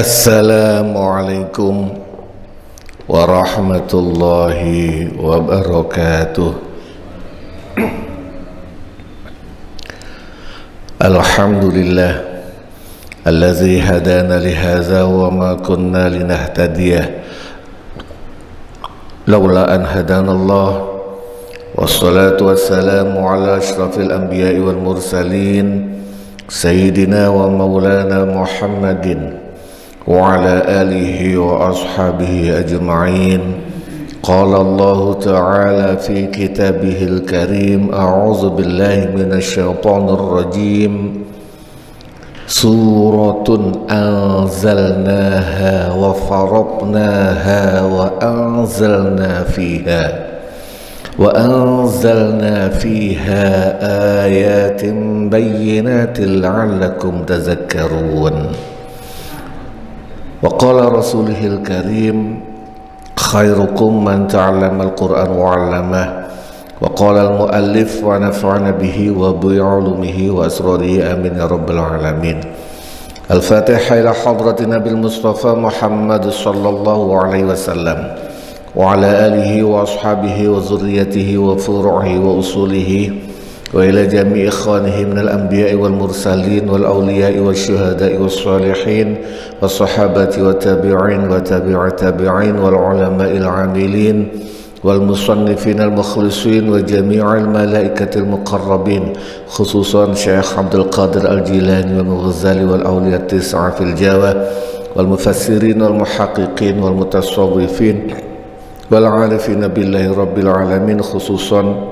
Assalamualaikum warahmatullahi wabarakatuh. Alhamdulillah allazi hadana lihadza wa ma kunna linahtadiya laula an hadanallah. Wassalatu wassalamu ala asyrafil anbiya'i wal mursalin sayyidina wa maulana Muhammadin wa ala alihi wa ashabihi ajma'in. Qala Allah ta'ala fi kitabihil karim, a'udzu billahi minasy syaithanir rajim. Suratun anzalnaha wa faradnaha wa anzalna fiha ayatin bayyinatin la'allakum tadhakkarun. Wa qala rasulihil karim, khairukum man ta'allama al-Qur'an wa 'allamah. Wa qala al-muallif wa nafa'ana bihi wa bi'ulumihi wa asrarihi amin ya rabbal alamin. Al-Fatihah ila hadrati Nabil Mustafa Muhammad sallallahu alaihi wasallam wa ala alihi wa ashabihi wa zurriyatihi wa furu'ihi wa usulihi wa ila jami'i ikhwanihi minal anbiya'i wal mursalin wal awliya'i wal syuhada'i wal salihin was sahabati wa tabi'in wa tabi'at tabi'in wal ulama'il amilin wal musannifin al mukhlisin wa jami'il malaikatil muqarrabin, khususan Syekh Abdul Qadir Al-Jilani wal Ghazali wal awliya tis'a fil Jawa wal mufassirin wal muhaqqiqin wal mutasawwifin wal 'arifin billahi rabbil alamin, khususan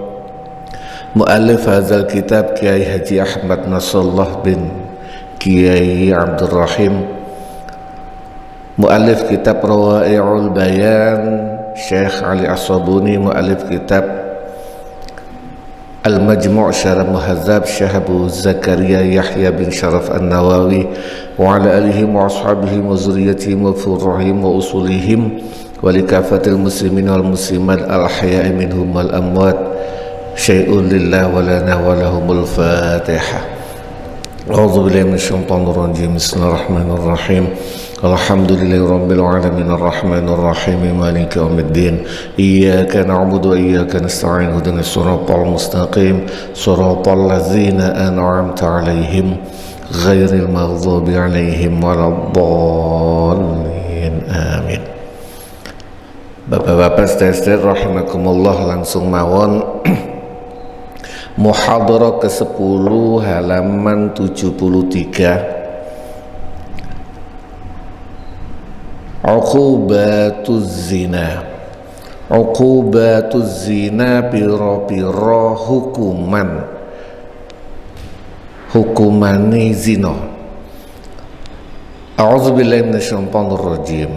mu'allif hadzal kitab Kiai Haji Ahmad Nasrullah bin Kiai Abdul Rahim, mu'allif kitab Rawai'ul Bayan Syekh Ali As-Sabuni, mu'allif kitab Al-Majmu' Syarah Muhadzab Syekh Abu Zakaria Yahya bin Syaraf An-Nawawi wa ala alihi wa ashabihi wa zurriyatihim wa furu'ihim wa usulihim wa likafatil muslimin wal muslimat al-ahya'i minhum wal amwat. Syai'un lillah wa lana wa lahumul Fatihah. A'udzu billahi minasyaitonir rajim. Bismillahirrahmanirrahim. Alhamdulillahi rabbil alamin arrahmanir rahim maliki yaumiddin. Iyyaka na'budu wa iyyaka nasta'in. Ihdinas siratal mustaqim. Siratal ladzina an'amta 'alaihim ghairil maghdubi 'alaihim waladdallin. Amin. Bapak-bapak sedherek rahimakumullah, langsung mawon muhadharah ke-10 halaman 73. Uqubatuz zina. Uqubatuz zina pira-pira hukumane zina. A'udzubillahi minasyaitonir rajim.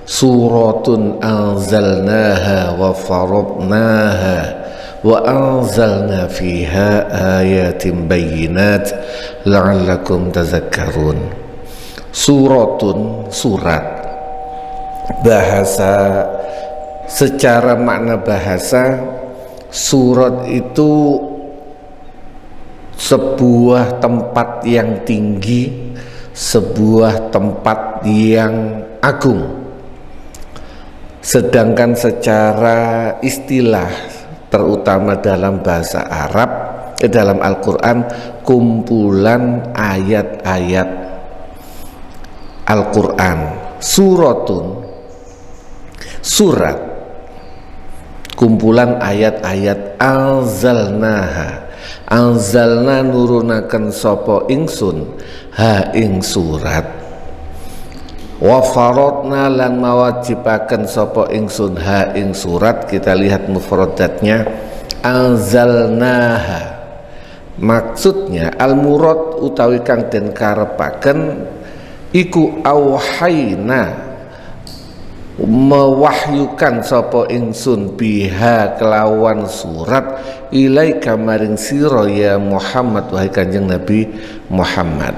Suratun anzalnaha wa faradnaha wa anzalna fiha ayatin bayyinat la'allakum tadhakkarun. Suratun, surat. Bahasa, secara makna bahasa, surat itu sebuah tempat yang tinggi, sebuah tempat yang agung. Sedangkan secara istilah, terutama dalam bahasa Arab, dalam Al-Quran, kumpulan ayat-ayat Al-Quran. Suratun, surat, kumpulan ayat-ayat. Anzalna nurunaken sapa ingsun ha ing surat. Wa faradna lan mawajibaken sapa ingsun ha ing surat. Kita lihat mufradatnya, anzalnaha. Maksudnya al-murad utawi kang den karepaken iku auhayna, mewahyukan sapa ingsun biha kelawan surat ilaika maring sira ya Muhammad, wahai Kanjeng Nabi Muhammad.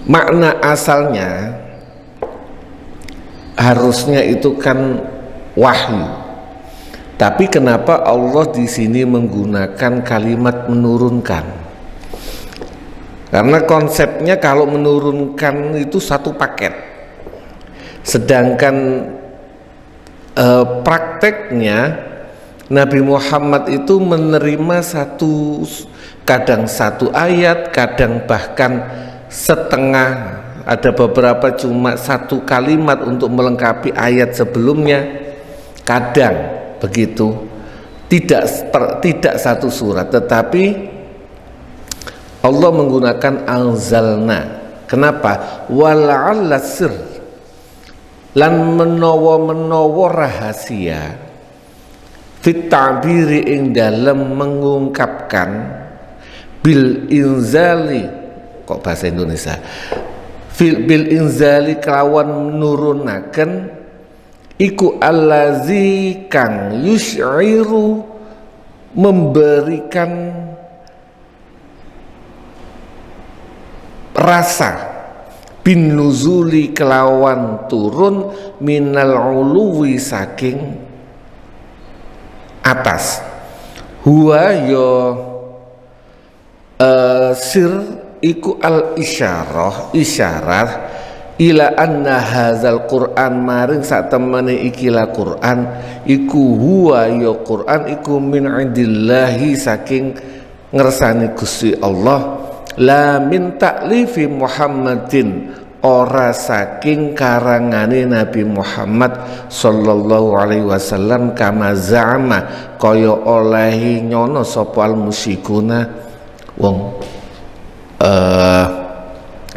Makna asalnya harusnya itu kan wahyu, tapi kenapa Allah di sini menggunakan kalimat menurunkan? Karena konsepnya kalau menurunkan itu satu paket. Sedangkan prakteknya Nabi Muhammad itu menerima kadang satu ayat, kadang bahkan setengah, ada beberapa cuma satu kalimat untuk melengkapi ayat sebelumnya, kadang begitu, tidak satu surat, tetapi Allah menggunakan anzalna. Kenapa? Wala'alla sir, lan menawa rahasia, fit ta'biri ing dalem mengungkapkan, bil inzali, kok bahasa Indonesia, bil inzali kelawan nurunaken, iku allazi kang yusy'iru, memberikan rasa, bin nuzuli kelawan turun, minal uluwi saking atas, huwa yo sir iku al isyarat ila anna hazal Qur'an maring sak temene ikilah Qur'an iku huwa yo Qur'an iku min indillahi saking ngersani Gusti Allah, la min ta'lifi Muhammadin, ora saking karangane Nabi Muhammad sallallahu alaihi wasallam, kama za'ama kaya olehi nyono sapa al musyrikuna wong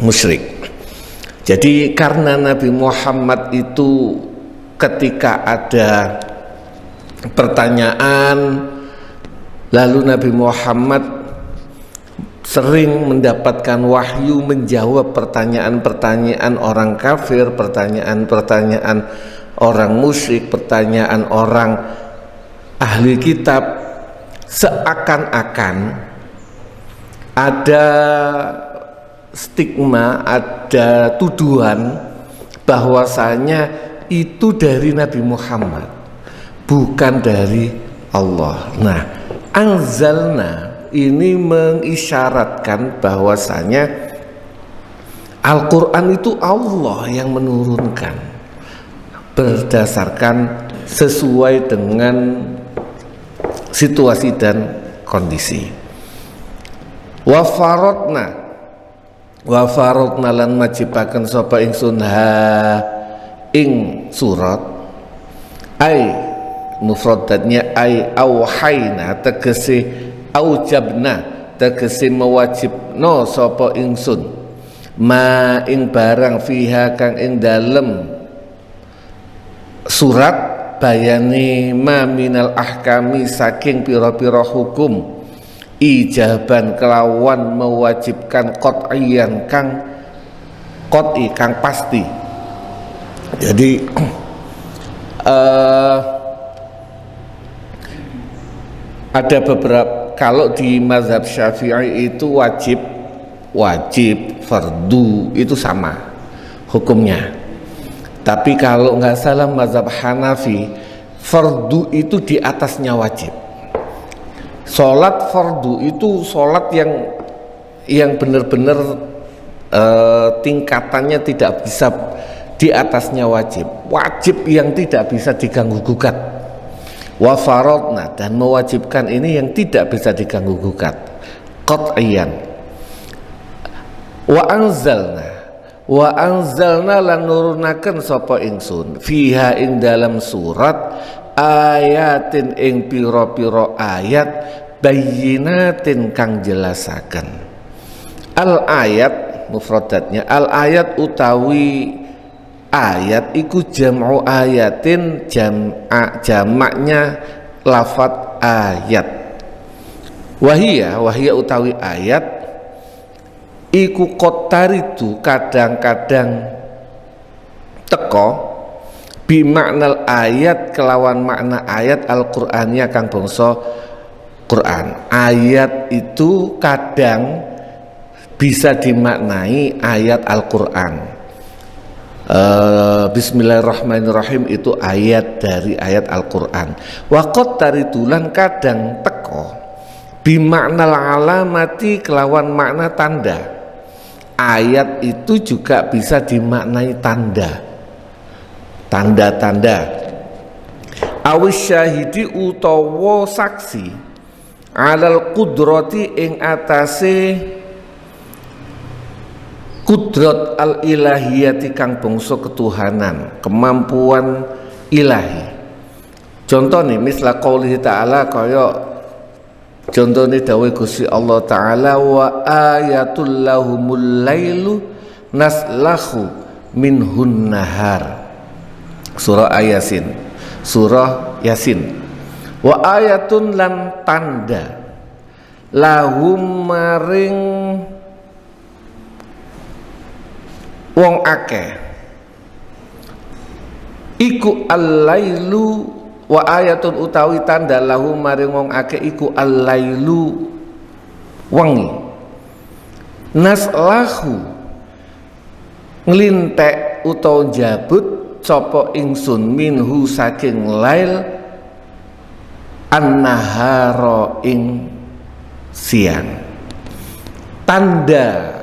musyrik. Jadi karena Nabi Muhammad itu ketika ada pertanyaan, lalu Nabi Muhammad sering mendapatkan wahyu menjawab pertanyaan-pertanyaan orang kafir, pertanyaan-pertanyaan orang musyrik, pertanyaan orang ahli kitab, seakan-akan ada stigma, ada tuduhan bahwasanya itu dari Nabi Muhammad, bukan dari Allah. Nah, anzalna ini mengisyaratkan bahwasanya Al-Quran itu Allah yang menurunkan berdasarkan sesuai dengan situasi dan kondisi. Wa faradna lan majibaken sapa ingsun ha ing surat, ai mufradatnya ai auhayna, tegese aujabna, tegese mewajibno sapa ingsun, ma ing barang fiha kang ing dalem surat, bayani ma minal ahkami saking pira-pira hukum, ijaban kelawan mewajibkan qat'iyan kang qat'i kang pasti. Jadi ada beberapa, kalau di mazhab Syafi'i itu wajib, fardu itu sama hukumnya. Tapi kalau nggak salah mazhab Hanafi, fardu itu di atasnya wajib. Sholat fardu itu sholat yang benar-benar tingkatannya tidak bisa di atasnya wajib. Wajib yang tidak bisa diganggu gugat. Wa faradna, dan mewajibkan ini yang tidak bisa diganggu gugat, qat'iyan. Wa anzalna lan nurunaken sapa ingsun fiha ing dalam surat ayatin ing pira-pira ayat, bayyinatin kang jelasaken. Al ayat mufradatnya, al ayat utawi ayat iku jam'u ayatin, jamaknya lafat ayat. Wahia utawi ayat iku qataridu, kadang-kadang teko bimaknal ayat kelawan makna ayat Al-Qur'annya kang bangsa Quran. Ayat itu kadang bisa dimaknai ayat Al-Qur'an. Bismillahirrahmanirrahim itu ayat dari ayat Al-Qur'an. Wa qataritulan kadang teko bimaknal alamati kelawan makna tanda. Ayat itu juga bisa dimaknai tanda. tanda-tanda. Awis syahidi utawa saksi alal kudrati ing atase kudrat al ilahiyati kang bangsa ketuhanan, kemampuan ilahi. Contoh nih misla qaulihi ta'ala, kaya contohnya dawuh Gusti Allah Ta'ala, wa ayatul lahumul lailu naslahu minhun nahar. Surah Yasin, surah Yasin. Wa ayatun lan tanda lahum maring wong akeh iku al-lailu, wa ayatun utawi tanda lahum maring wong akeh iku al-lailu wengi, naslahu nglintek utawa jabut sapa ingsun minhu saking lail an-nahara ing siang. Tanda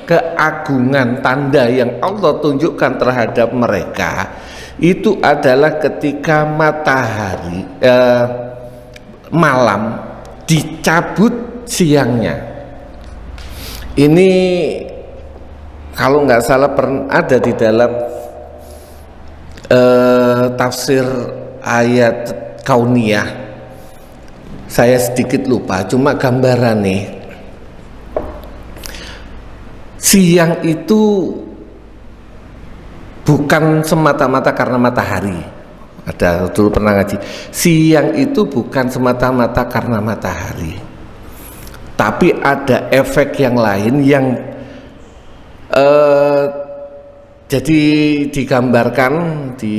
keagungan, tanda yang Allah tunjukkan terhadap mereka itu adalah ketika matahari malam dicabut siangnya. Ini kalau nggak salah pernah ada di dalam tafsir ayat kauniyah. Saya sedikit lupa, cuma gambaran nih. Siang itu bukan semata-mata karena matahari. Ada dulu pernah ngaji. Siang itu bukan semata-mata karena matahari, tapi ada efek yang lain yang jadi digambarkan di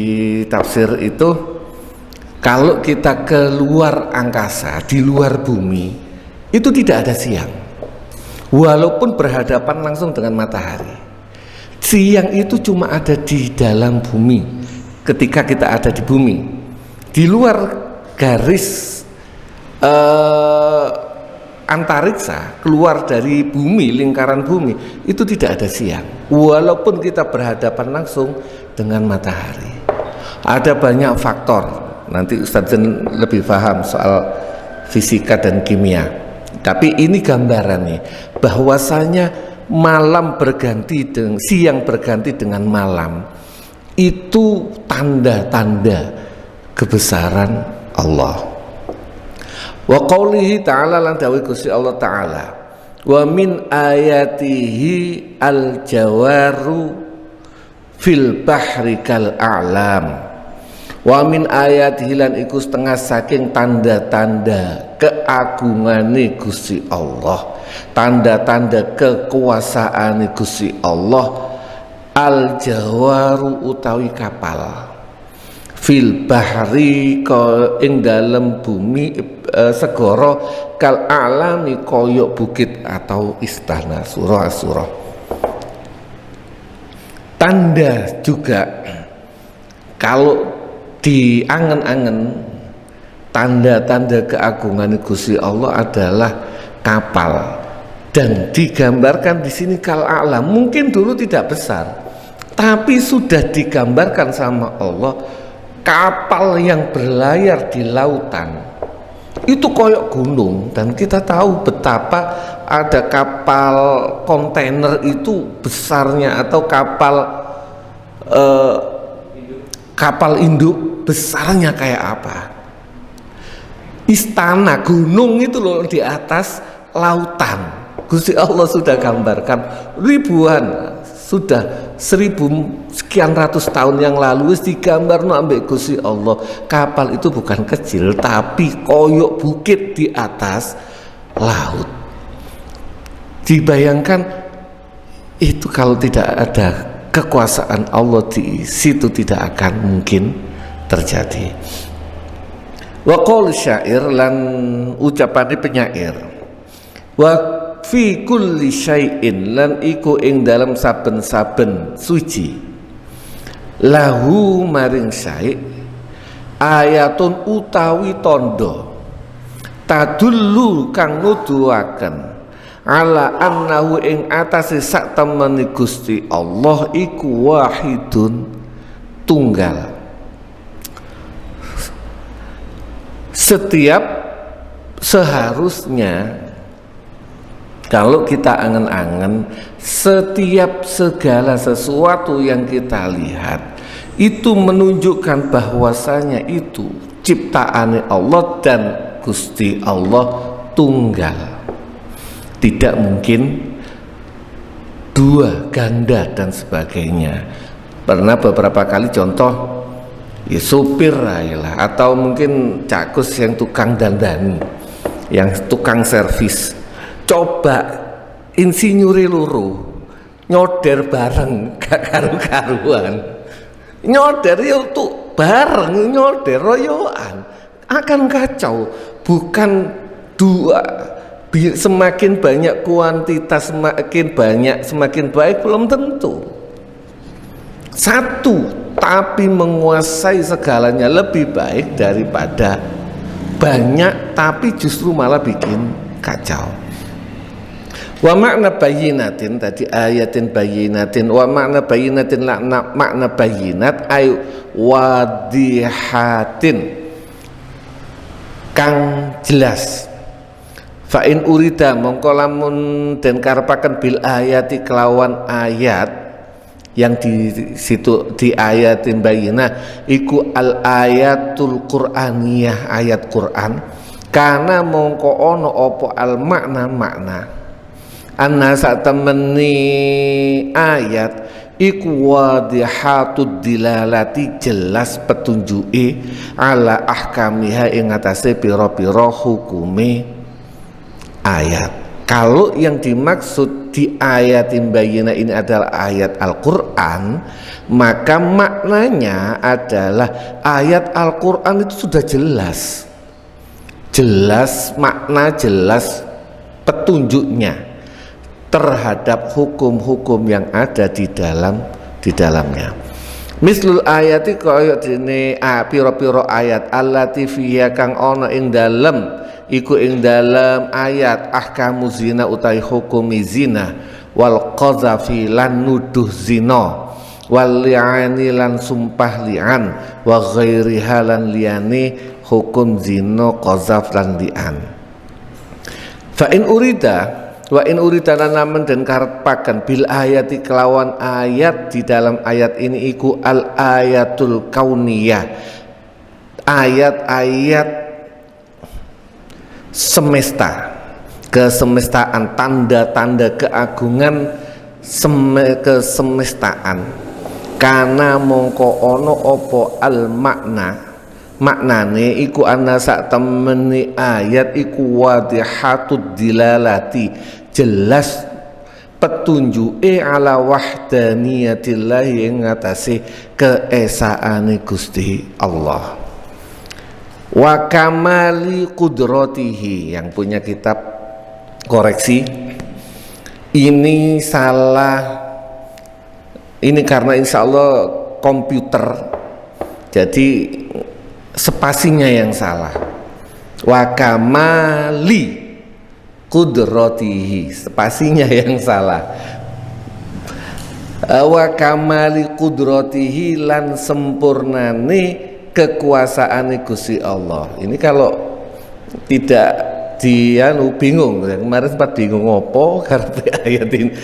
tafsir itu. Kalau kita keluar angkasa, di luar bumi, itu tidak ada siang, walaupun berhadapan langsung dengan matahari. Siang itu cuma ada di dalam bumi, ketika kita ada di bumi. Di luar garis antariksa, keluar dari bumi, lingkaran bumi, itu tidak ada siang, walaupun kita berhadapan langsung dengan matahari. Ada banyak faktor. Nanti Ustadz Zen lebih paham soal fisika dan kimia. Tapi ini gambarannya, bahwasanya malam berganti dengan siang berganti dengan malam, itu tanda-tanda kebesaran Allah. Wa qaulihi ta'ala, lan dawuh Gusti Allah Ta'ala, wa min ayatihi al-jawaru fil bahri kal a'lam. Wa min ayatihi lan iku setengah saking tanda-tanda keagungane Gusti Allah, tanda-tanda kekuasaan Gusti Allah, al jawaru utawi kapal, fil bahri ing dalem bumi segara, kal alami koyok bukit atau istana. Surah Asy-Syura. Tanda juga kalau diangen-angen, tanda-tanda keagungan Gusti Allah adalah kapal, dan digambarkan di sini kal a'lam. Mungkin dulu tidak besar, tapi sudah digambarkan sama Allah kapal yang berlayar di lautan. Itu koyok gunung, dan kita tahu betapa ada kapal kontainer itu besarnya, atau kapal induk besarnya kayak apa. Istana gunung itu loh di atas lautan. Gusti Allah sudah gambarkan ribuan, sudah 1000 sekian ratus tahun yang lalu digambarno ambek Gusti Allah. Kapal itu bukan kecil, tapi koyok bukit di atas laut. Dibayangkan itu, kalau tidak ada kekuasaan Allah di situ tidak akan mungkin terjadi. Wa qaul syair, lan ucapane penyair, wa fi kulli syai'in, lan iku ing dalam saben-saben suci, lahu maring syai' ayatun utawi tondo, tadullu kang nuduhaken ala annahu ing atase sak temene Gusti Allah iku wahidun, tunggal. Seharusnya kalau kita angen-angen, setiap segala sesuatu yang kita lihat itu menunjukkan bahwasanya itu ciptaan Allah dan Gusti Allah tunggal, tidak mungkin dua, ganda dan sebagainya. Pernah beberapa kali contoh ya supir lah, atau mungkin cakus yang tukang dandani, yang tukang servis, coba insinyuri luru nyoder bareng gak karu-karuan, nyoder ya tuh bareng, nyoder royoan akan kacau. Bukan dua, semakin banyak kuantitas semakin baik, belum tentu. Satu tapi menguasai segalanya lebih baik daripada banyak tapi justru malah bikin kacau. Wa makna bayyinatin, tadi ayatin bayyinatin, wa makna bayyinatin makna bayyinat ay wadihatin, kang jelas. Fa in urida mongko lamun den karepaken bil ayati kelawan ayat, yang di situ di ayatin bayyinah iku al ayatul qur'aniyah, ayat Quran, karena mongko ono opo al makna anna satemeni ayat iku wadihatud dilalati, jelas petunjuke ala ahkamiha ing atase pira-pira hukume ayat. Kalau yang dimaksud di ayatin bayyinah ini adalah ayat Al-Quran, maka maknanya adalah ayat Al-Quran itu sudah jelas makna, jelas petunjuknya terhadap hukum-hukum yang ada di dalamnya. Mislul ayati kaya dene pira-pira ayat allati fiha kang ana ing dalem iku ing dalem ayat ahkamu zina utai hukumi zina wal qazafi lan nuduh zina wal li'ani lan sumpah li'an wa ghairi halan liyani hukum zina qazaf lan li'an. Fa in urida wa in urida namen den karepaken bil ayati kelawan ayat, di dalam ayat ini iku al ayatul kauniyah, ayat-ayat semesta, kesemestaan, tanda-tanda keagungan kesemestaan. Karena mongko ono opo al maknane iku anna sak temeni ayat iku wadihatud dilalati, jelas petunjuke ala wahdaniyatillahi ing ngatasi keesaane Gusti Allah wa kamali qudratihi. Yang punya kitab koreksi ini salah, ini karena insya Allah komputer, jadi spasinya yang salah. Wa kamali qudratihi, spasinya yang salah. Wa kamali qudratihi lan sempurnane kekuasaan Gusti Allah. Ini kalau tidak bingung. Kemarin sempat bingung ngopo karena ayatin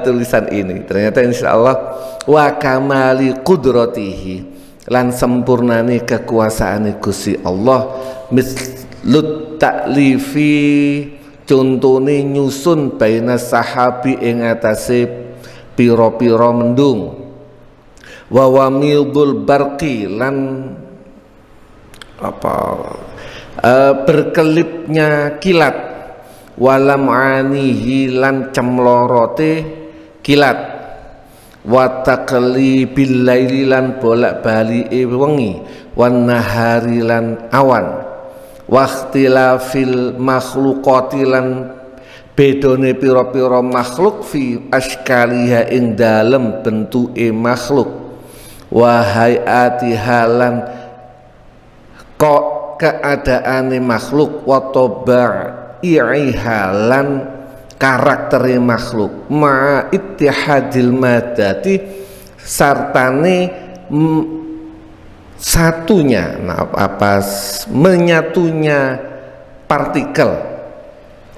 tulisan ini. Ternyata insya Allah wa kamali qudratihi lan sempurnane kekuasaan Gusti Allah, mislut ta'lifi, contone nyusun baina sahabi ing atase pira-pira mendung, wa wamidul barqi lan berkelipnya kilat, walam anihi lan cemlorote kilat, wa taqlibil laili lan bolak-balike wengi, wan nahari lan awan, wa ikhtilafil makhluqati lan bedone pira-pira makhluk fi askaliha ing dalem bentuke makhluk, wa hayatiha lan kok keadaane makhluk, wa tabi'iha lan karakteri makhluk, ma ittihadil madati sartane satunya, menyatunya partikel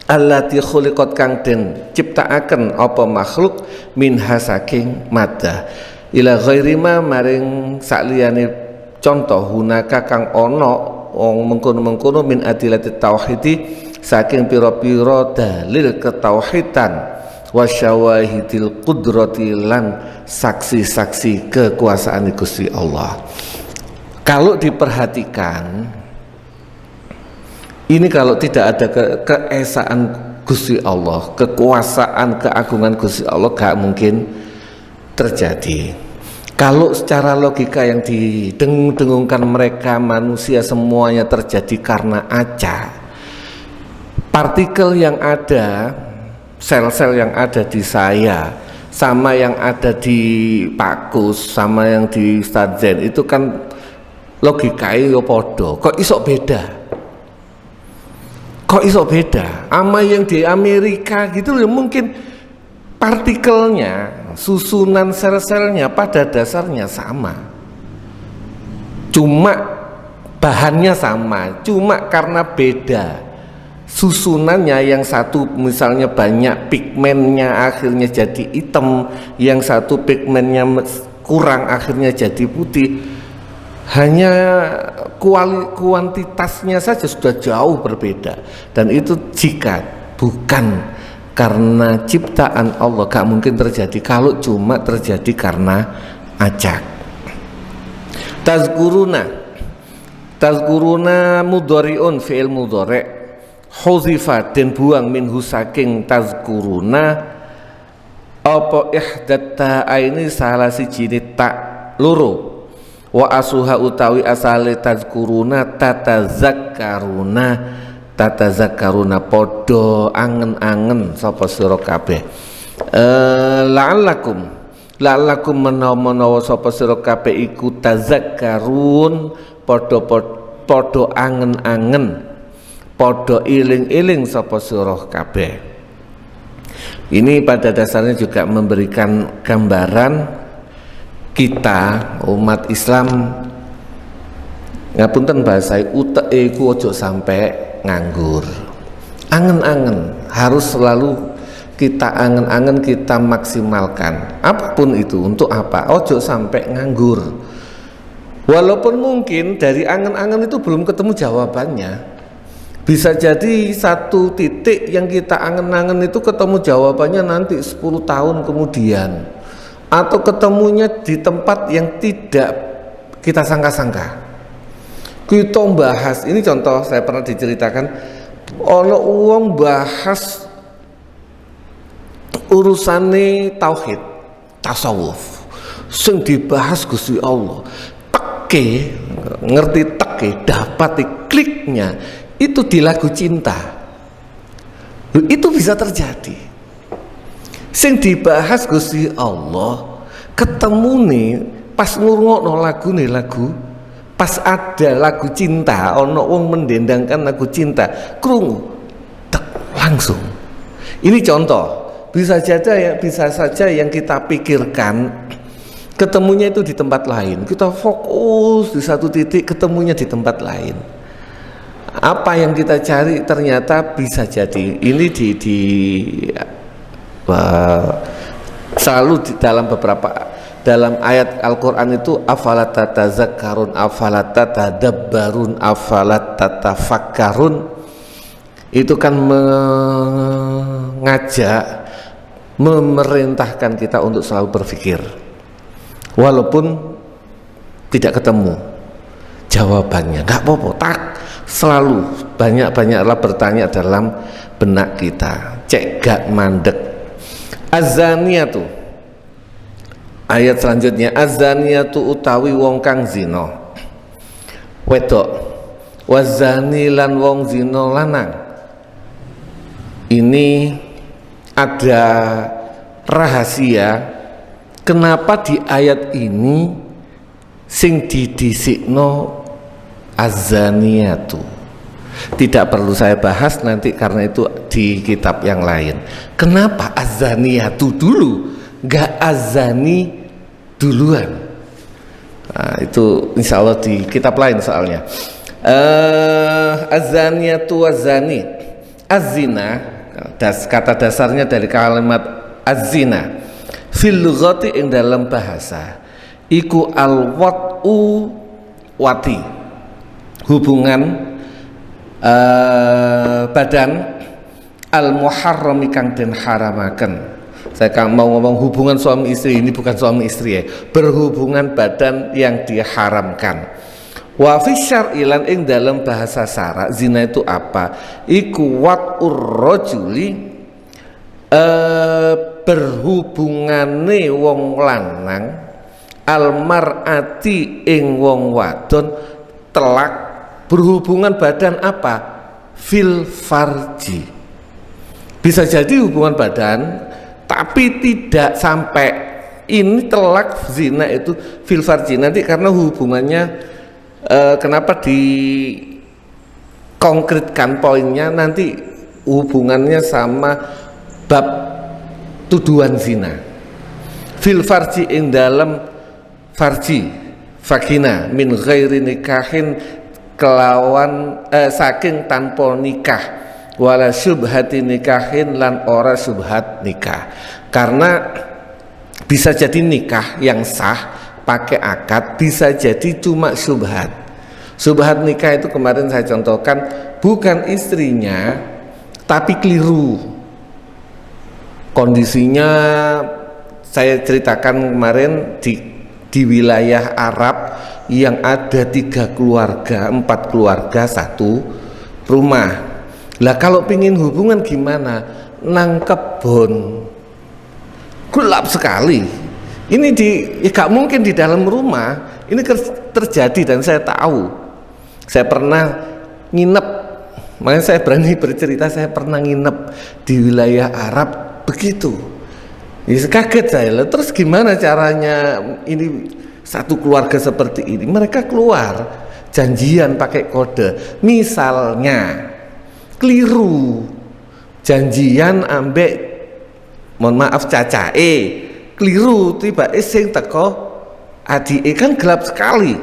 allati khuliqat kang den ciptaaken apa makhluk minha saking maddah ila ghairi ma maring sakliyane contoh hunaka kang ana wong mengkono-mengkono min adilati tauhidi saking pira-pira dalil ketauhidan wasyawahidil qudrati lan saksi-saksi kekuasaan Gusti Allah. Kalau diperhatikan ini, kalau tidak ada keesaan Gusti Allah, kekuasaan keagungan Gusti Allah, gak mungkin terjadi. Kalau secara logika yang didengung-dengungkan mereka manusia semuanya terjadi karena acak, partikel yang ada, sel-sel yang ada di saya sama yang ada di Pak Kus sama yang di Ustadz Zain itu kan logikanya yo podo, kok iso beda? Kok iso beda? Ama yang di Amerika gitu loh, mungkin partikelnya, susunan sel-selnya pada dasarnya sama, cuma bahannya sama, cuma karena beda susunannya, yang satu misalnya banyak pigmennya akhirnya jadi hitam, yang satu pigmennya kurang akhirnya jadi putih. Hanya kuantitasnya saja sudah jauh berbeda, dan itu jika bukan karena ciptaan Allah gak mungkin terjadi. Kalau cuma terjadi karena acak. Tazkuruna mudhari'un fi'il mudhari' huzifa den buang minhu saking tazkuruna apa ihdatta aini salah siji tak loro wa asuha utawi asale tazkuruna tatazakkaruna podo angen-angen sapa sira kabeh la'allakum menawa sapa sira kabeh iku tazakkarun podo angen-angen podo iling-iling sapa sira kabeh. Ini pada dasarnya juga memberikan gambaran kita umat Islam, ngapunten bahasa uteke iku ojo sampai nganggur. Angen-angen harus selalu kita angen-angen, kita maksimalkan apapun itu. Untuk apa? Ojo sampai nganggur. Walaupun mungkin dari angen-angen itu belum ketemu jawabannya, bisa jadi satu titik yang kita angen-angen itu ketemu jawabannya nanti 10 tahun kemudian, atau ketemunya di tempat yang tidak kita sangka-sangka. Kita bahas, ini contoh saya pernah diceritakan, ono uang bahas urusane tauhid, tasawuf, sing dibahas Gusti Allah, teke, ngerti teke, dapat kliknya itu di lagu cinta. Itu bisa terjadi. Sing dibahas Gusti Allah ketemu nih pas ngurungokno lagu pas ada lagu cinta, ono wong mendendangkan lagu cinta, krungu langsung. Ini contoh, bisa saja yang kita pikirkan ketemunya itu di tempat lain, kita fokus di satu titik, ketemunya di tempat lain. Apa yang kita cari ternyata bisa jadi ini selalu di dalam ayat Al-Quran itu afalat tatazakkarun, afalat tatadabbarun, afalat tatafakkarun. Itu kan mengajak, memerintahkan kita untuk selalu berpikir walaupun tidak ketemu jawabannya, nggak apa-apa, tak selalu banyak-banyaklah bertanya dalam benak kita, cek gak mandek. Azaniyatu, ayat selanjutnya, azaniyatu utawi wong kang zina wedok, wazani lan wong zina lanang. Ini ada rahasia kenapa di ayat ini sing didhisikno azaniyatu. Tidak perlu saya bahas nanti karena itu di kitab yang lain. Kenapa azaniyatu dulu, nggak azani duluan? Nah, itu insya Allah di kitab lain soalnya. Az-zaniyatu waz-zani. Az-zina, kata dasarnya dari kalimat az-zina fil lughati ing dalam bahasa iku al-wat'u wati, hubungan badan al-muharrami kang den haramaken. Saya mau ngomong hubungan suami istri, ini bukan suami istri ya, berhubungan badan yang diharamkan. Wa fi syar'i lan ing dalam bahasa syara zina itu apa? Iku wat'ur rajuli, berhubungane wong lanang almar'ati ing wong wadon telak berhubungan badan apa? Fil farji. Bisa jadi hubungan badan tapi tidak sampai ini telak zina itu fil farji nanti karena hubungannya kenapa dikonkretkan poinnya nanti hubungannya sama bab tuduhan zina fil farji ing dalam farji vagina min ghairi nikahin kelawan saking tanpa nikah wala syubhati nikahin lan ora syubhat nikah, karena bisa jadi nikah yang sah pakai akad, bisa jadi cuma syubhat. Syubhat nikah itu kemarin saya contohkan bukan istrinya tapi keliru kondisinya. Saya ceritakan kemarin di wilayah Arab yang ada 3 keluarga, 4 keluarga satu rumah. Lah kalau pingin hubungan gimana? Nang kebon, gelap sekali. Ini gak mungkin di dalam rumah. Ini terjadi dan saya tahu. Saya pernah nginep, makanya saya berani bercerita. Saya pernah nginep di wilayah Arab begitu. Ya, kaget saya. Terus gimana caranya ini satu keluarga seperti ini? Mereka keluar janjian pakai kode. Misalnya keliru janjian ambek mohon maaf cacae keliru tiba sing teko adike kan gelap sekali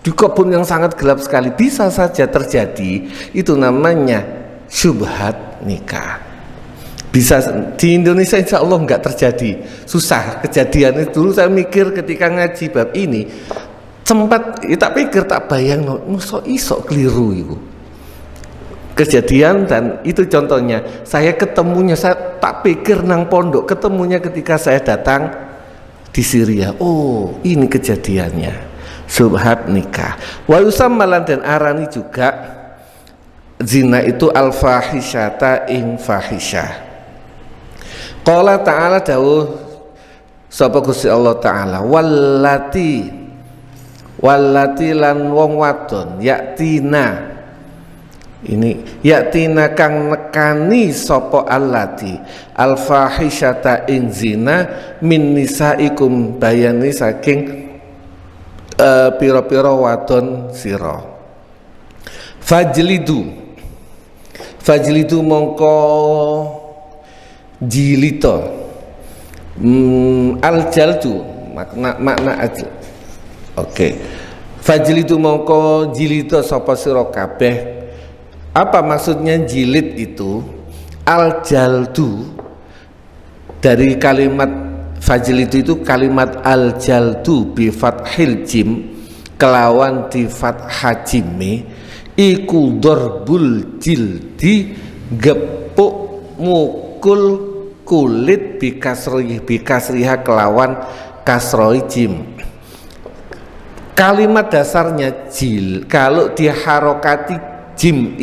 di kebun yang sangat gelap sekali, bisa saja terjadi. Itu namanya syubhat nikah. Bisa di Indonesia insya Allah nggak terjadi, susah kejadian itu. Dulu saya mikir ketika ngaji bab ini sempat tak pikir tak bayang mosok iso keliru itu kejadian. Dan itu contohnya saya ketemunya, saya tak pikir nang pondok, ketemunya ketika saya datang di Syria. Oh ini kejadiannya syubhat nikah. Wa yusammalan dan arani juga zina itu al-fahisyata ing fahisyah. Qala ta'ala dawuh sapa Gusti Allah Ta'ala wallati lan wong wadon yaktina, ini yaktina kang nekani sapa allati al-fahisyata ing zina min nisaikum bayani saking pira-pira wadon sira. Fajlidu mongko jilito al-jaldu makna ajl. Oke. Fajlidu mongko jilito sapa sira kabeh. Apa maksudnya jilid itu? Al-jaldu dari kalimat fajlidu itu kalimat al-jaldu bi fathil jim kelawan di fathah jime iku darbul jildi gepuk mukul kulit bikasriha kelawan kasroi jim. Kalimat dasarnya jil, kalau diharokati jim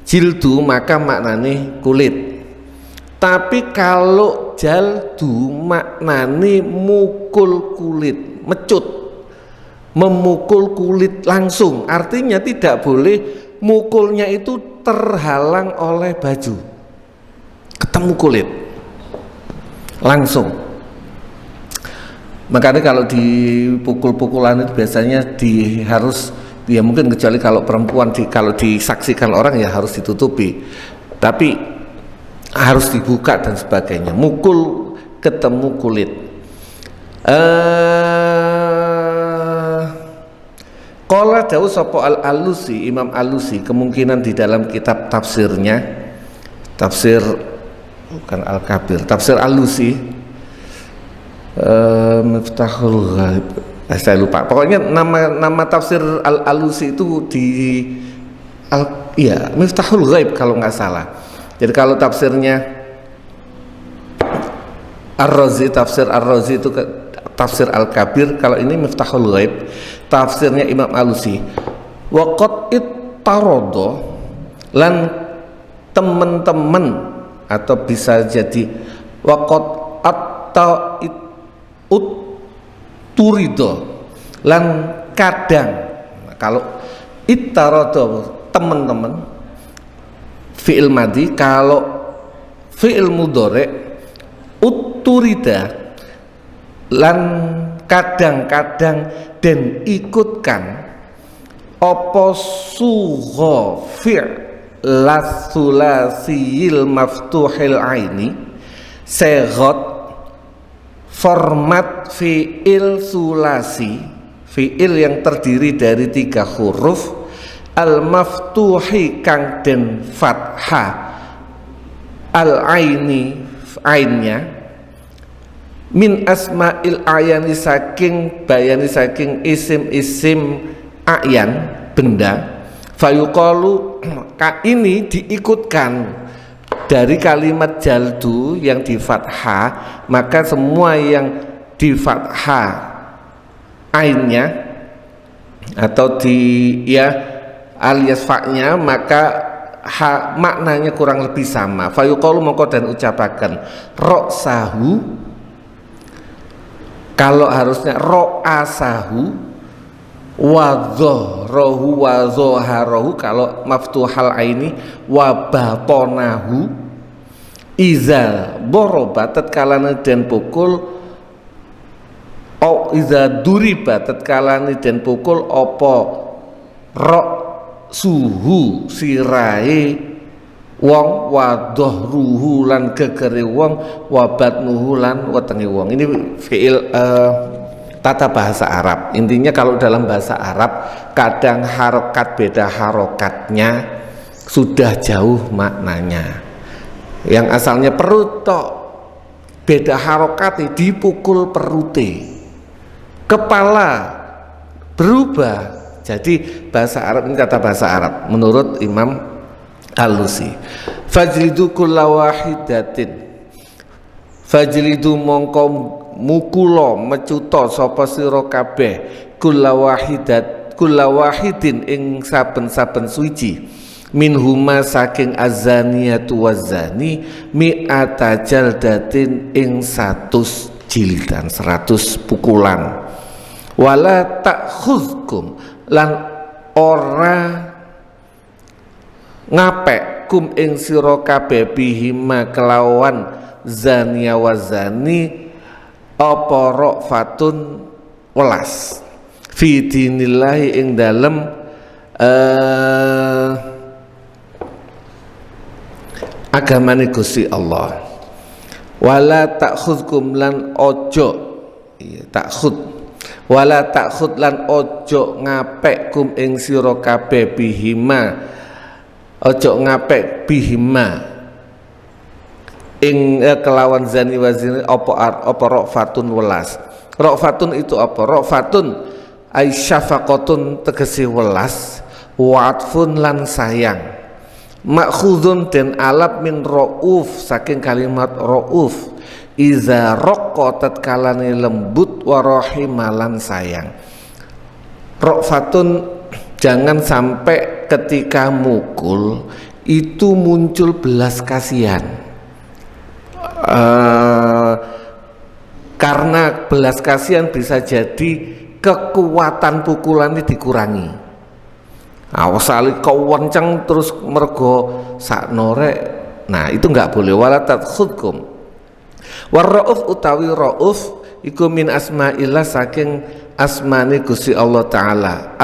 jildu maka maknane kulit. Tapi kalau jaldu maknane mukul kulit, mecut, memukul kulit langsung. Artinya tidak boleh mukulnya itu terhalang oleh baju, ketemu kulit langsung. Makanya kalau dipukul-pukulan itu biasanya harus ya mungkin kecuali kalau perempuan kalau disaksikan orang ya harus ditutupi, tapi harus dibuka dan sebagainya. Mukul ketemu kulit. Qala dawuh sapa Al-Alusi, Imam Alusi, kemungkinan di dalam kitab tafsirnya, tafsir bukan Al-Kabir, tafsir Alusi, Miftahul Ghaib, saya lupa. Pokoknya nama tafsir Al-Alusi itu di Miftahul Ghaib kalau nggak salah. Jadi kalau tafsirnya Ar-Razi, tafsir Ar-Razi itu tafsir Al-Kabir, kalau ini Miftahul Ghaib, tafsirnya Imam Alusi. Waqad ittarodo, lan teman-teman, atau bisa jadi waqad atta turido, lan kadang. Kalau ittarodo teman-teman fi'il madi, kalau fi'il mudhari utturida, lan kadang-kadang den ikutkan apa sugha fi'l sulasiil maftuhil aini, segot format fi'il sulasi, fi'il yang terdiri dari 3 huruf, al maftuhi kang den fathah, al aini ainnya, min asma'il ayani saking bayani saking isim-isim ayan benda, fayuqalu ini diikutkan dari kalimat jaldu yang di fathah, maka semua yang di fathah ainnya atau di alias fa'nya, maka maknanya kurang lebih sama. Fayuqalu mongko dan ucapaken ra'sahu, kalau harusnya ro'asahu, wadzohrohu wadzoharohu kalau maftuhal aini, wabatonahu, iza boroba tatkalane den pukul, iza duriba tatkalane den pukul, opo rok suhu sirai wong, wadohruhu lan gegere wong, wabatnuhu lan wetenge wong. Ini fi'il tata bahasa Arab. Intinya kalau dalam bahasa Arab kadang harokat beda harokatnya sudah jauh maknanya. Yang asalnya perut tok, beda harokatnya dipukul perute, kepala berubah. Jadi bahasa Arab ini kata bahasa Arab menurut Imam Alusi. Fajlidu kulla wahidatin, fajlidu mongko mukulo mecuto sapa sira kabeh, kulla wahidin ing saben-saben suci, minhuma saking azaniyatu wazani, mi'ata jaldatin ing 100 jildan, 100 pukulan. Wala ta'khudkum, lan ora ngapek kum ing sira kabeh bihima kelawan zania wa zani apa ra'fatun welas fi dinillahi ing dalem agamane Gusti Allah. Wala ta'khudkum lan ojo ta'khud, wala ta'khud lan ojo ngapek kum ing sira kabeh bihima, ojo ngapek bihima ing kelawan zani wazini apa ra'fatun welas. Ra'fatun itu apa? Ra'fatun ay syafaqatun tegese welas, wa'atfun lan sayang, makhudun den alap min ra'uf saking kalimat ra'uf, iza raqqa tatkalane lembut, wa rahimalan sayang. Ra'fatun jangan sampai ketika mukul itu muncul belas kasihan, karena belas kasihan bisa jadi kekuatan pukulannya dikurangi. Awasali kau wenceng terus mergo sak norek, nah itu nggak boleh. Wala takhudkum. Warrauf utawi rauf iku min asma'illah saking asmane Gusti Allah Ta'ala.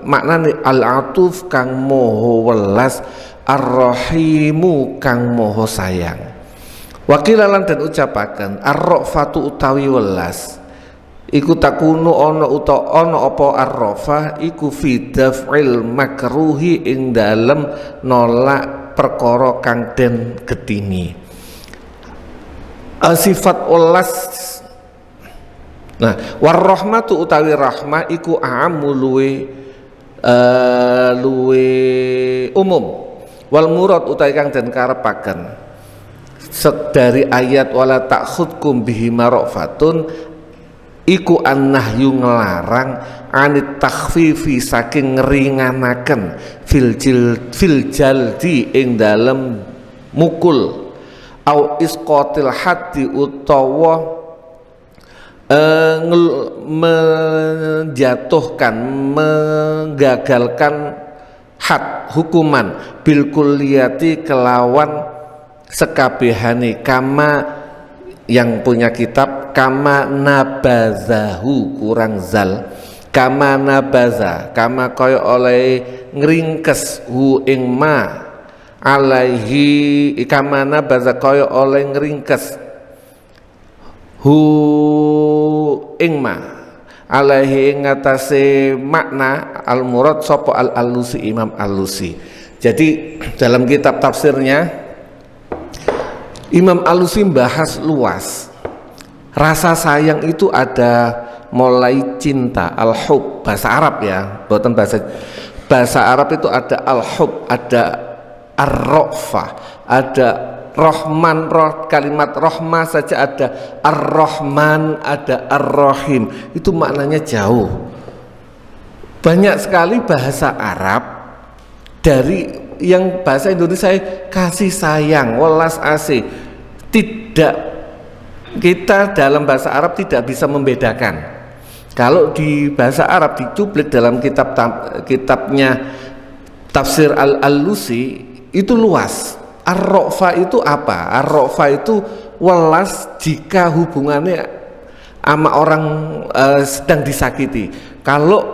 Maknane al-atuf kang moho welas, ar-rahimu kang moho sayang. Wakilalan dan ucapaken ar-rafatu utawi welas iku takunu ana apa ar-rafah iku fi daf'il makruhi ing dalem nolak perkara kang den getini. Sifat welas. Nah, warahmatu utawi rahmah iku aamu luwe umum. Wal murad utawi kang den karepaken dari ayat wala ta'khudkum bihi marafatun iku annahyu ngelarang anit takhfifi saking ngringanaken fil jaldi ing dalem mukul au isqatil haddi utawa menjatuhkan, menggagalkan had hukuman bil kulliyati kelawan sekabehane kama yang punya kitab kama nabazahu kurang zal kama nabaza kama kaya oleh ngringkes hu ing ma alaihi kama nabaza kaya oleh ngringkes hu ing ma alaihi ing atase makna al murad sapa al alusi Imam Alusi. Jadi dalam kitab tafsirnya Imam Alusi bahas luas. Rasa sayang itu ada mulai cinta, al-hub, bahasa Arab ya, bukan bahasa Arab itu ada al-hub, ada ar-ra'fah, ada Rahman, kalimat rahmah saja ada ar-Rahman, ada ar-Rahim. Itu maknanya jauh. Banyak sekali bahasa Arab dari yang bahasa Indonesia kasih sayang, welas asih. Tidak, kita dalam bahasa Arab tidak bisa membedakan. Kalau di bahasa Arab dicuplik dalam kitabnya Tafsir Al-Alusi itu luas. Ar-Ra'fa itu apa? Ar-Ra'fa itu welas jika hubungannya sama orang sedang disakiti. Kalau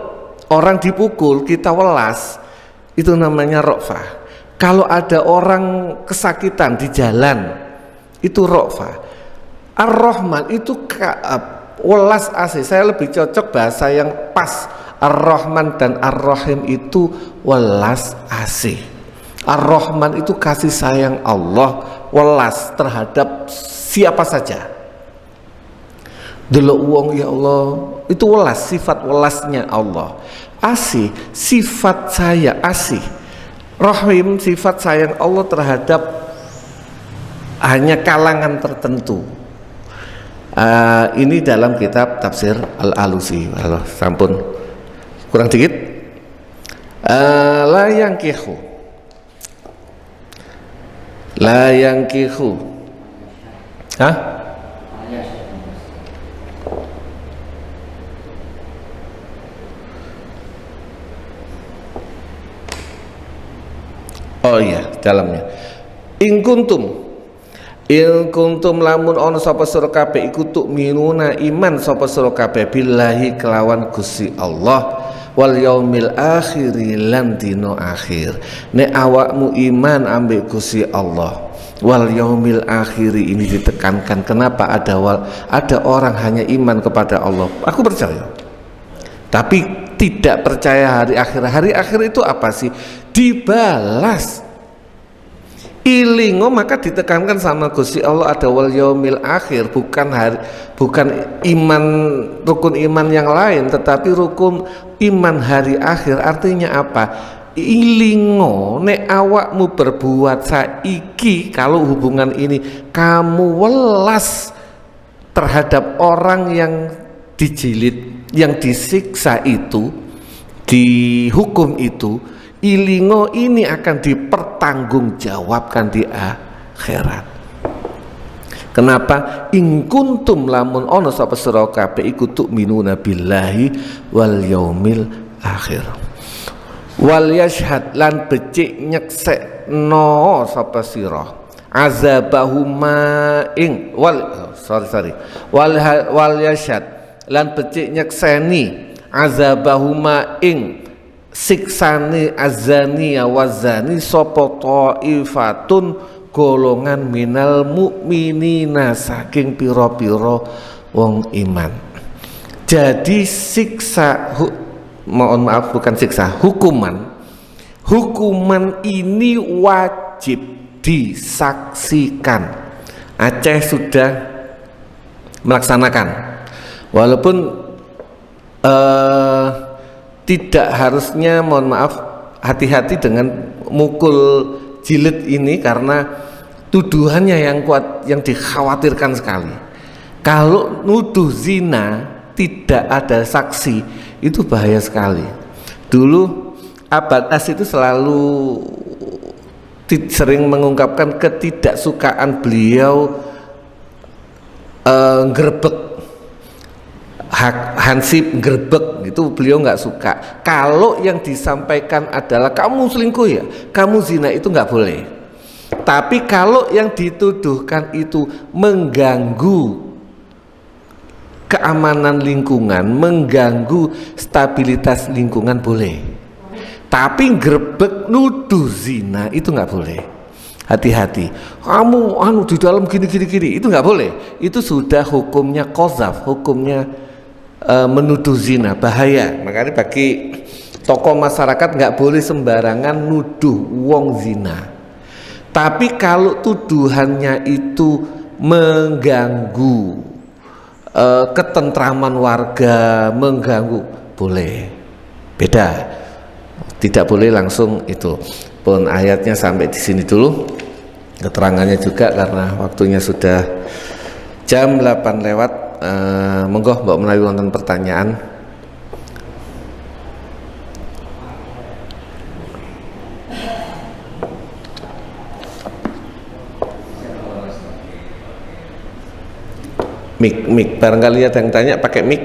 orang dipukul kita welas, itu namanya ra'fah. Kalau ada orang kesakitan di jalan, itu ra'fah. Ar-Rahman itu welas asih. Saya lebih cocok bahasa yang pas. Ar-Rahman dan Ar-Rahim itu welas asih. Ar-Rahman itu kasih sayang Allah, welas terhadap siapa saja. Delok wong ya Allah, itu welas, sifat welasnya Allah. Asih, sifat saya asih. Rahim, sifat sayang Allah terhadap hanya kalangan tertentu. Ini dalam kitab Tafsir Al-Alusi. Allah, sampun kurang dikit. La yankihu. Hah? Oh iya, dalamnya. In kuntum lamun ana sapa sira kabeh iku tu'minuna iman sapa sira kabeh billahi kelawan Gusti Allah wal yaumil akhir lan dina akhir. Nek awakmu iman ambek Gusti Allah wal yaumil akhir ini ditekankan. Kenapa ada orang hanya iman kepada Allah? Aku percaya. Tapi tidak percaya hari akhir. Hari akhir itu apa sih? Dibalas. Ilingo maka ditekankan sama Gusti Allah ada wal yaumil akhir, bukan iman rukun iman yang lain, tetapi rukun iman hari akhir. Artinya apa? Ilingo nek awakmu berbuat saiki, kalau hubungan ini kamu welas terhadap orang yang dijilid, yang disiksa itu, dihukum itu, ilingo ini akan dipertanggungjawabkan di akhirat. Kenapa? In kuntum lamun ono sapa sira kabeh iku tu'minuna billahi wal yaumil akhir. Wal yashhad lan becik nyeksekno sapa sira azabahuma ing wal yashhad lan becik nyekseni azabahuma ing siksane azani wazani sapa taifatun golongan minal mukminina, saking piro-piro wong iman. Jadi mohon maaf, bukan siksa, hukuman ini wajib disaksikan. Aceh sudah melaksanakan, walaupun tidak harusnya, mohon maaf, hati-hati dengan mukul jilid ini karena tuduhannya yang kuat, yang dikhawatirkan sekali. Kalau nuduh zina tidak ada saksi, itu bahaya sekali. Dulu Abad As itu selalu sering mengungkapkan ketidaksukaan beliau nggerebek, hansip nggerebek, itu beliau nggak suka. Kalau yang disampaikan adalah kamu selingkuh ya, kamu zina, itu nggak boleh. Tapi kalau yang dituduhkan itu mengganggu keamanan lingkungan, mengganggu stabilitas lingkungan, boleh. Tapi nggerebek nuduh zina itu nggak boleh. Hati-hati, kamu di dalam gini, itu nggak boleh. Itu sudah hukumnya qazaf, hukumnya menuduh zina, bahaya. Makanya bagi tokoh masyarakat nggak boleh sembarangan nuduh wong zina. Tapi kalau tuduhannya itu mengganggu ketentraman warga, mengganggu, boleh. Beda. Tidak boleh langsung itu. Pun ayatnya sampai di sini dulu. Keterangannya juga karena waktunya sudah jam 8 lewat. Monggo mbok menawi wonten pertanyaan. Mik, barangkali ada yang tanya pakai mik.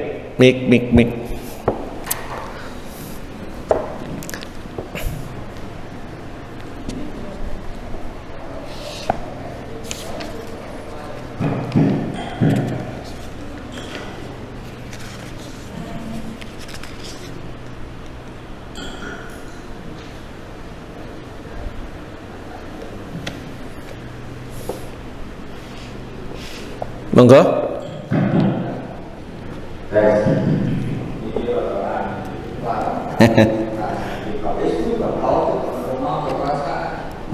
Monggo.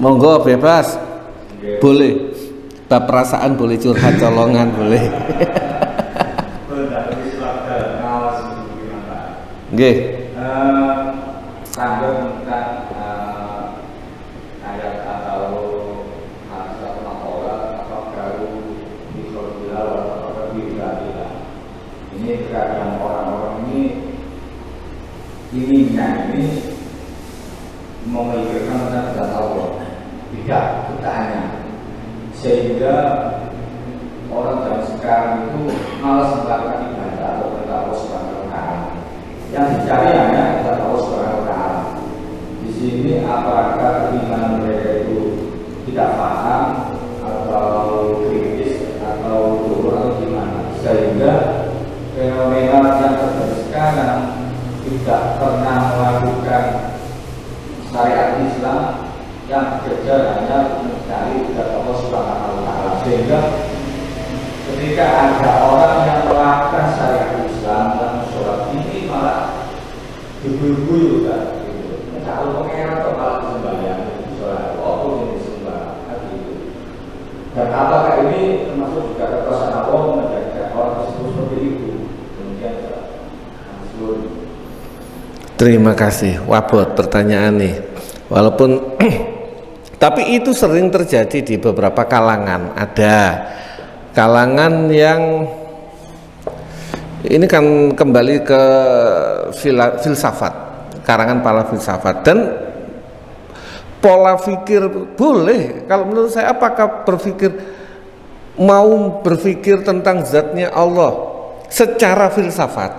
Monggo bebas, boleh. Bab perasaan boleh, curhat colongan boleh. Nggih. Ini terkadang orang-orang ini memikirkan tentang Allah, tidak bertanya, sehingga orang zaman sekarang itu malas melakukan ibadah atau tentang Allah Subhanahu wa Ta'ala. Yang dicari hanya tentang Allah Subhanahu wa Ta'ala. Di sini apakah keimanan mereka itu tidak paham atau kritis atau gimana, sehingga fenomena yang terjadi sekarang tidak pernah melakukan syariat Islam yang bekerja hanya mencari kepada Allah Subhanahu wa Ta'ala, sehingga ketika ada orang yang melakukan syariat Islam dan sholat ini malah diburu-buru kan, kalau pengen atau malah sembahyang sholat walaupun ini sembahyang gitu. Dan apakah ini termasuk juga kekuasaan Allah menjadikan orang tersebut seperti itu? Terima kasih, wabot pertanyaan nih. Walaupun tapi itu sering terjadi di beberapa kalangan. Ada kalangan yang ini kan kembali ke filsafat, karangan para filsafat, dan pola pikir boleh. Kalau menurut saya, apakah mau berpikir tentang zatnya Allah secara filsafat,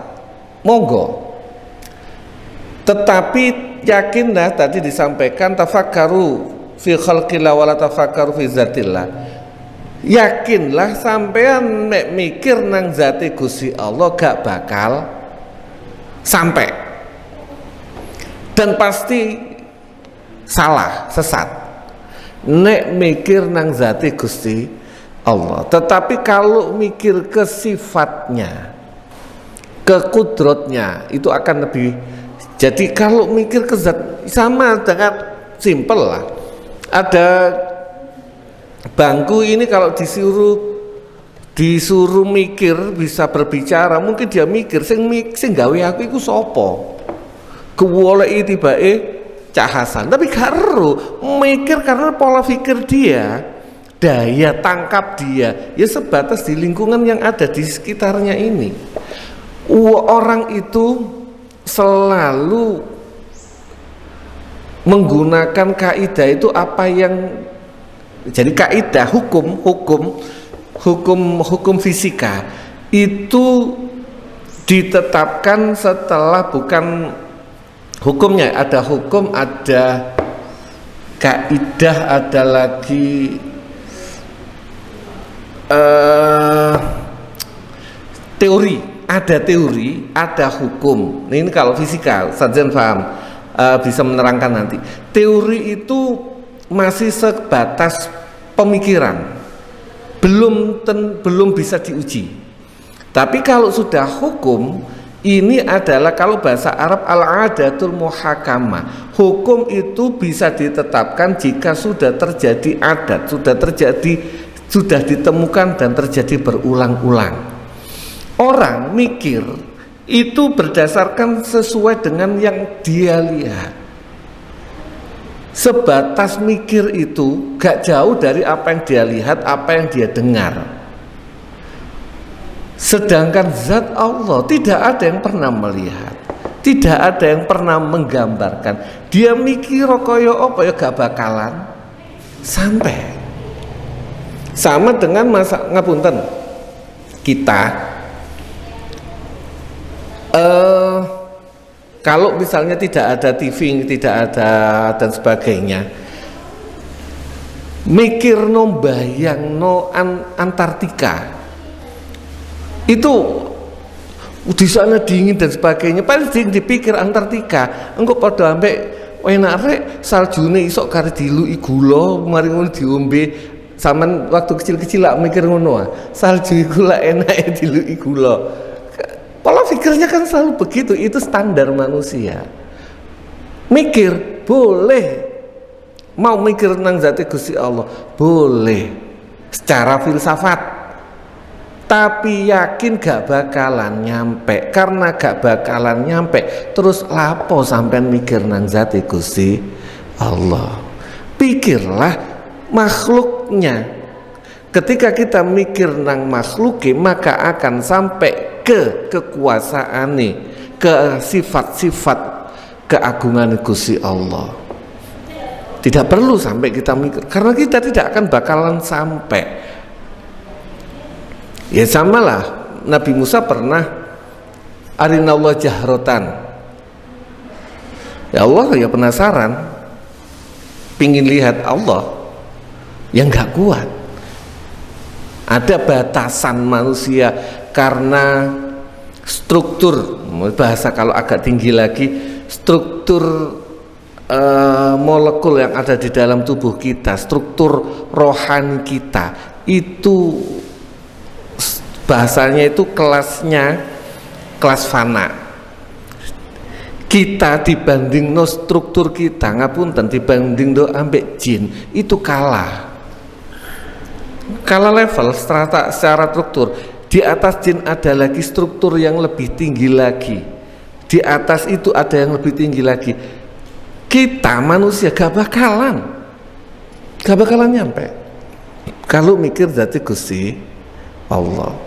monggo. Tetapi yakinlah, tadi disampaikan tafakkaru fi khalqillah wala tafakkaru fi zatillah. Yakinlah sampean mek mikir nang zate Gusti Allah gak bakal sampai. Dan pasti salah, sesat. nek mikir nang zati Gusti Allah. Tetapi kalau mikir ke sifatnya, ke kudrotnya, itu akan lebih. Jadi kalau mikir ke zat, sama dengan simpel lah. Ada bangku ini kalau disuruh mikir, bisa berbicara, mungkin dia mikir sing gawe aku iku sapa, kewoleki tibake Cak Hasan, tapi gak ero mikir karena pola pikir dia, daya tangkap dia ya sebatas di lingkungan yang ada di sekitarnya ini. Orang itu selalu menggunakan kaidah itu apa yang jadi kaidah hukum fisika itu ditetapkan setelah bukan hukumnya, ada hukum, ada kaidah, ada lagi teori, ada hukum. Ini kalau fisika sarjana paham, bisa menerangkan nanti. Teori itu masih sebatas pemikiran, belum bisa diuji. Tapi kalau sudah hukum, ini adalah kalau bahasa Arab al-adatul muhakamah. Hukum itu bisa ditetapkan jika sudah terjadi adat, sudah ditemukan dan terjadi berulang-ulang. Orang mikir itu berdasarkan sesuai dengan yang dia lihat. Sebatas mikir itu gak jauh dari apa yang dia lihat, apa yang dia dengar. Sedangkan zat Allah tidak ada yang pernah melihat, tidak ada yang pernah menggambarkan. Dia mikir kaya apa ya gak bakalan sampai. Sama dengan masa ngapunten kita kalau misalnya tidak ada TV, tidak ada dan sebagainya, mikir no bayang no Antartika itu di sana dingin dan sebagainya, paling sing dipikir Antartika. Engko padha ambek enak rek saljune isok kare diluki gula, mari ngono diombe. Sampeyan waktu kecil-kecil lak mikir ngono ah, salju iku lak enake diluki gula. Pola pikirnya kan selalu begitu, itu standar manusia. Mikir boleh, mau mikir nang zati Gusti Allah boleh secara filsafat, tapi yakin gak bakalan nyampe. Karena gak bakalan nyampe, terus lapo sampean mikir nang zati Gusti Allah. Pikirlah makhluknya. Ketika kita mikir nang makhluke, maka akan sampai ke kekuasaane, ke sifat-sifat keagungan Gusti Allah. Tidak perlu sampai kita mikir, karena kita tidak akan bakalan sampai. Ya samalah Nabi Musa pernah arinallah jahrotan. Ya Allah ya penasaran, pingin lihat Allah yang gak kuat. Ada batasan manusia karena struktur, bahasa kalau agak tinggi lagi, struktur molekul yang ada di dalam tubuh kita, struktur rohani kita itu bahasanya itu kelas fana. Kita dibanding no struktur kita, ngapunten, dibanding do ambek jin itu kalah level strata secara struktur. Di atas jin ada lagi struktur yang lebih tinggi lagi, di atas itu ada yang lebih tinggi lagi. Kita manusia gak bakalan nyampe kalau mikir zati Gusti Allah.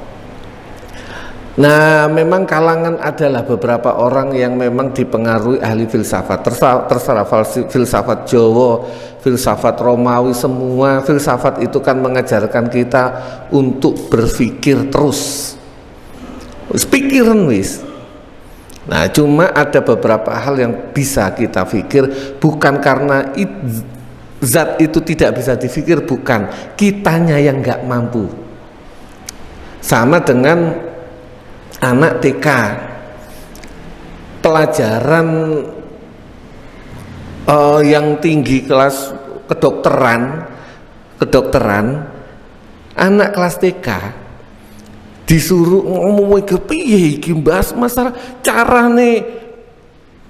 Nah, memang kalangan adalah beberapa orang yang memang dipengaruhi ahli filsafat, terserah filsafat Jawa, filsafat Romawi, semua filsafat itu kan mengajarkan kita untuk berpikir terus. Pikiran wis. Nah, cuma ada beberapa hal yang bisa kita pikir, bukan karena zat itu tidak bisa dipikir, bukan, kitanya yang nggak mampu. Sama dengan anak TK, pelajaran yang tinggi kelas kedokteran kedokteran, anak kelas TK disuruh ngomong ke piye iki bahas masalah carane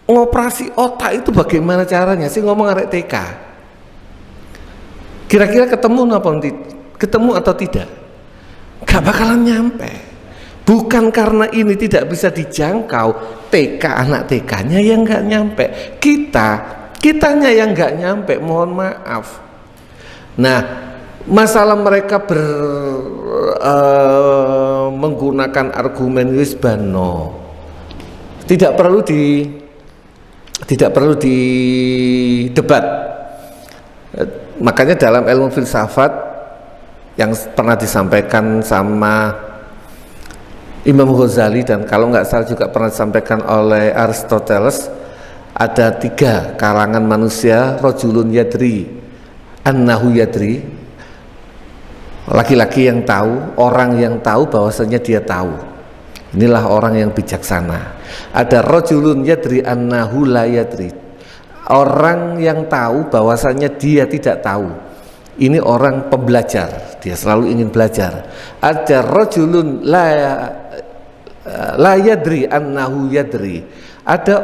ngoperasi otak itu bagaimana caranya sih, ngomong arek TK. Kira-kira ketemu atau tidak? Gak bakalan nyampe. Bukan karena ini tidak bisa dijangkau, TK anak TK-nya yang gak nyampe, kitanya yang gak nyampe, mohon maaf. Nah, masalah mereka menggunakan argumen wisbano tidak perlu didebat. Makanya dalam ilmu filsafat yang pernah disampaikan sama Imam Ghazali, dan kalau nggak salah juga pernah disampaikan oleh Aristoteles, ada 3 kalangan manusia: rajulun yadri annahu yadri, laki-laki yang tahu, orang yang tahu bahwasanya dia tahu. Inilah orang yang bijaksana. Ada rajulun yadri annahu la yadri, orang yang tahu bahwasanya dia tidak tahu. Ini orang pembelajar, dia selalu ingin belajar. Ada rajulun la yadri annahu yadri, ada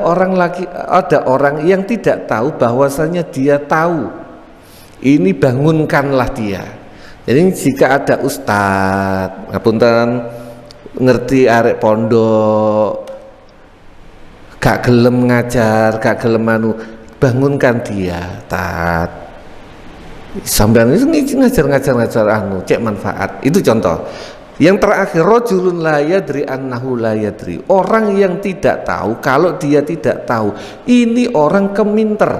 orang yang tidak tahu bahwasanya dia tahu. Ini bangunkanlah dia. Jadi jika ada ustadz ngapunten ngerti arek pondok gak gelem ngajar, gak gelem bangunkan dia, tat sampean itu ngajar cek manfaat. Itu contoh. Yang terakhir, rajulun la yadri annahu la yadri, orang yang tidak tahu kalau dia tidak tahu. Ini orang keminter,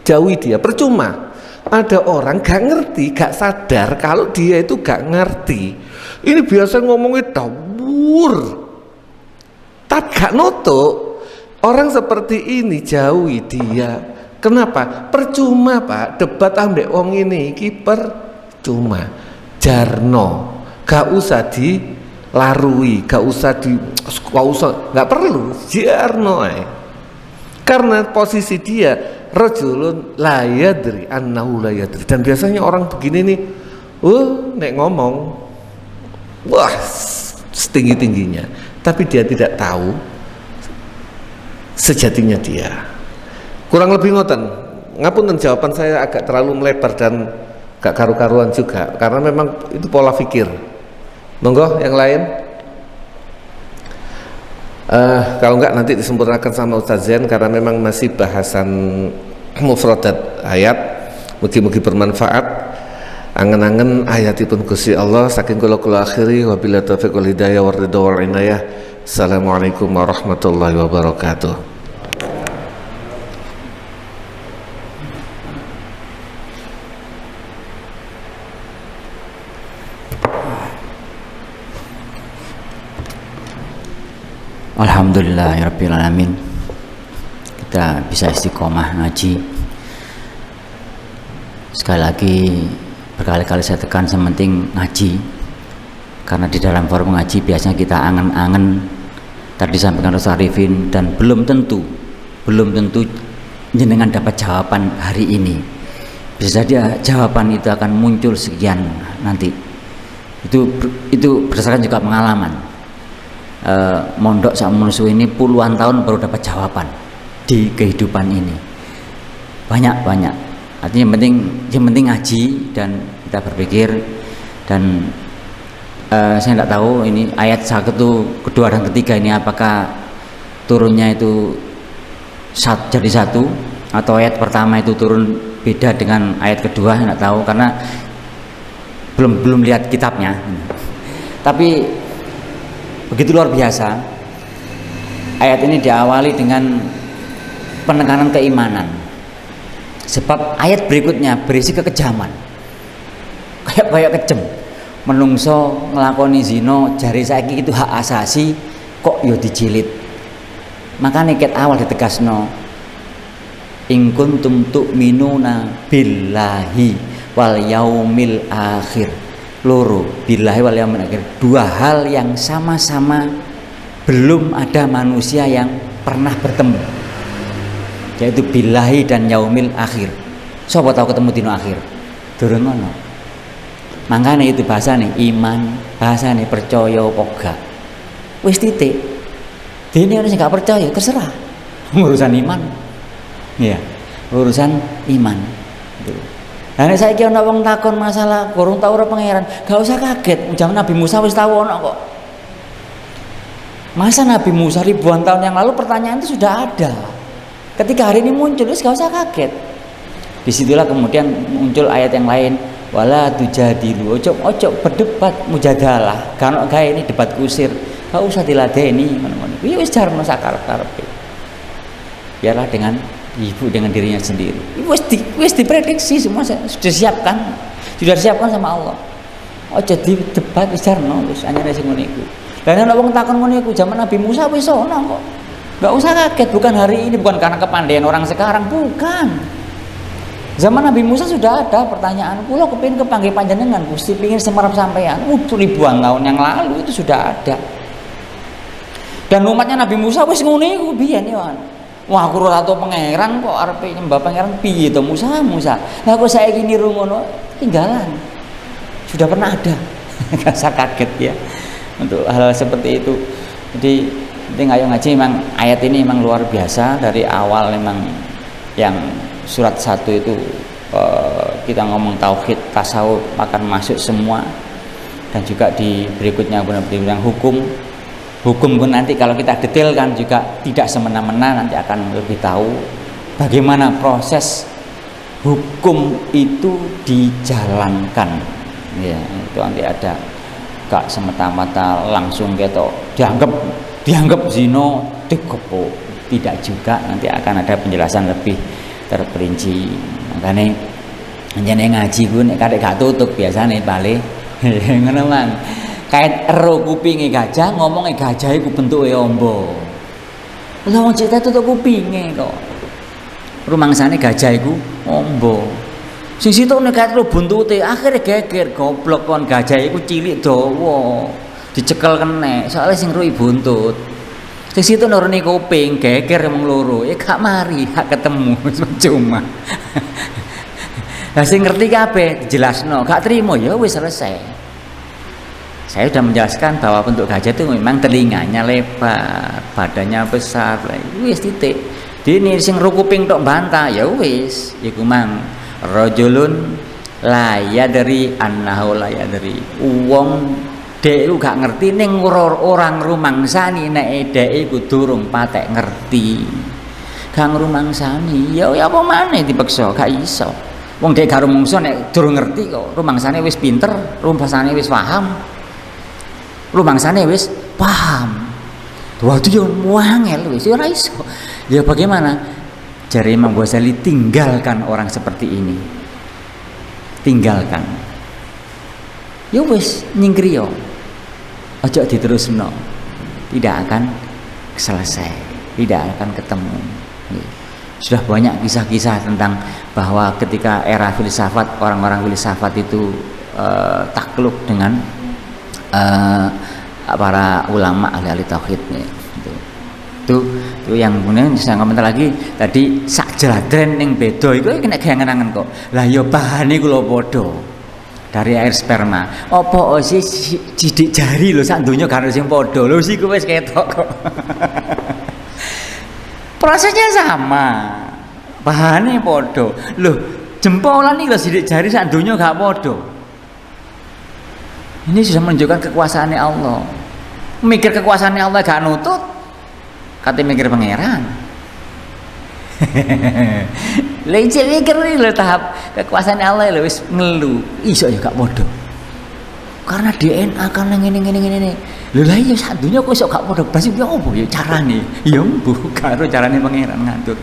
jauhi dia. Percuma ada orang gak ngerti, gak sadar kalau dia itu gak ngerti. Ini biasa ngomongnya dawur tapi gak nutuk. Orang seperti ini jauhi dia. Kenapa? Percuma Pak, debat ambek wong ini percuma. Jarno, gak usah dilarui, gak usah gak perlu jarno karena posisi dia rajulun la yadri annahu la yadri. Dan biasanya orang begini nih, nek ngomong wah setinggi-tingginya, tapi dia tidak tahu sejatinya dia. Kurang lebih ngoten. Ngapunten jawaban saya agak terlalu melebar dan gak karu-karuan juga, karena memang itu pola pikir. Monggo yang lain. Kalau enggak nanti disempurnakan sama Ustaz Zain, karena memang masih bahasan mufradat ayat. Mugi-mugi bermanfaat. Angen-angen ayatipun Gusti Allah. Saking kula akhiri, wabillahi taufiq wal hidayah war ridha wal inayah. Assalamualaikum warahmatullahi wabarakatuh. Alhamdulillahirrabbilalamin, kita bisa istiqomah ngaji. Sekali lagi, berkali-kali saya tekan sementing ngaji, karena di dalam forum ngaji biasanya kita angen-angen tadi disampaikan Ustaz Arifin, dan belum tentu jenengan dapat jawaban hari ini. Bisa saja jawaban itu akan muncul sekian nanti. Itu berdasarkan juga pengalaman. Mondok sama musuh ini puluhan tahun baru dapat jawaban di kehidupan ini. Banyak. Artinya yang penting ngaji dan kita berpikir. Dan saya tidak tahu ini ayat 1, 2 dan 3 ini apakah turunnya itu jadi satu, atau ayat pertama itu turun beda dengan ayat kedua. Saya tidak tahu karena belum lihat kitabnya. Tapi begitu luar biasa. Ayat ini diawali dengan penekanan keimanan. Sebab ayat berikutnya berisi kekejaman. Kayak kejem. Menungso ngelakoni zina, jari saiki itu hak asasi, kok yo dijilid. Makanya ket awal ditegasno, in kuntum tu'minuna billahi wal yaumil akhir. Loro, billahi wal yaumil akhir, 2 hal yang sama-sama belum ada manusia yang pernah bertemu, yaitu billahi dan yaumil akhir. Siapa tahu ketemu dino akhir? Durung ngono. Makane itu bahasane iman, bahasane percaya apa gak. Wis titik. Dene orang sing gak percaya terserah. Urusan iman. Ya, urusan iman. Gitu. Lah nek saiki ana wong takon masalah gorong tau ora pangeran, gak usah kaget. Zaman Nabi Musa wis tau ana kok. Masa Nabi Musa ribuan tahun yang lalu pertanyaan itu sudah ada. Ketika hari ini muncul, wis gak usah kaget. Disitulah kemudian muncul ayat yang lain, wala tujadilu, ojo berdebat mujadalah, kan gawe ini debat kusir, gak usah diladeni ngono-ngono. Kuwi wis jarno sakarep-karepe. Biarlah dengan ibu dengan dirinya sendiri. Wis diprediksi semua sudah disiapkan sama Allah. Ojo didebat wis jarno wis anyane sing ngene iku. Lah nek wong takon ngene iku zaman Nabi Musa wis ana kok. Gak usah kaget, bukan hari ini, bukan karena kepandaian orang sekarang, bukan. Zaman Nabi Musa sudah ada pertanyaan, kula kepengin kepanggih panjenengan, Gusti pengin semerap sampean. Ribuan tahun yang lalu itu sudah ada. Dan umatnya Nabi Musa wis ngene iku biyen ya. Wah, aku ora tau pangeran kok arep nyembah pangeran piye to Musa. Lah kok saiki niru ngono, tinggalan. Sudah pernah ada. Enggak usah kaget ya. Untuk hal seperti itu. Jadi ayo ngaji memang ayat ini memang luar biasa dari awal memang yang surat 1 itu kita ngomong tauhid, tasawuf akan masuk semua dan juga di berikutnya benar-benar hukum pun nanti kalau kita detailkan juga tidak semena-mena, nanti akan lebih tahu bagaimana proses hukum itu dijalankan ya, itu nanti ada gak semata-mata langsung gitu dianggap zino dikepo, tidak juga, nanti akan ada penjelasan lebih terperinci. Makanya anjane ngaji ku nek kadek gak tutup biasane bali ngono mang. Kait ero kupinge gajah, ngomongnya gajah iku bentuke ombo. Lah wong cerita tutup kupinge kok. Rumangsane gajah iku ombo. Sing sitok nek kait ero buntute akhire geger goblok kon gajah iku cilik dawa. Dicekel kene, soalnya sing rui buntut. Sing situ nuruni kuping, geger emang loro, ya gak mari, gak ketemu, cuma. Lah sing ngerti kabeh dijelasno, gak terima ya wis selesai. Saya sudah menjelaskan bahwa bentuk gajah itu memang telinganya lebar, badannya besar, wis titik. Dene sing ru kuping tok bantah, ya wis, iku mang rajulun la yadri annahu la yadri. Wong dek gak ngerti ning orang rumangsani nek dek iku durung patek ngerti. Gak ngrumangsani, ya apa maneh dipeksa, gak iso. Wong dek gak rumangsa nek durung ngerti kok, rumangsane wis pinter, rumangsane wis paham. Rumangsane wis paham. Waduh yo muangel wis ora iso. Ya bagaimana? Jare Imam Ghazali, tinggalkan orang seperti ini. Tinggalkan. Ya wis nyingkri yo. Ojo diterusno, tidak akan selesai, tidak akan ketemu. Sudah banyak kisah-kisah tentang bahwa ketika era filsafat, orang-orang filsafat itu takluk dengan para ulama ahli tauhid. Itu yang kemudian saya komentar lagi tadi sak jladren ning beda iku kena gangen-gangen kok. Lah ya bahane kula padha. Dari air sperma. Apa sih sidik jari lho sak donya gak ono sing padha. Lho sik wis ketok kok. Prosesnya sama. Bahane padha. Lho, jempolan iki lho sidik jari sak donya gak padha. Ini sudah menunjukkan kekuasaannya Allah. Mikir kekuasaannya Allah gak nutut. Kate mikir pangeran. Lecet mikir lho tahap kekuasaan Allah lho wis ngelu. Iso ya gak padha. Karena DNA kan ngene. Lho lah iya sak donya kok iso gak padha. Berarti piye opo ya carane? Ya mbuh karo carane pangeran ngatur.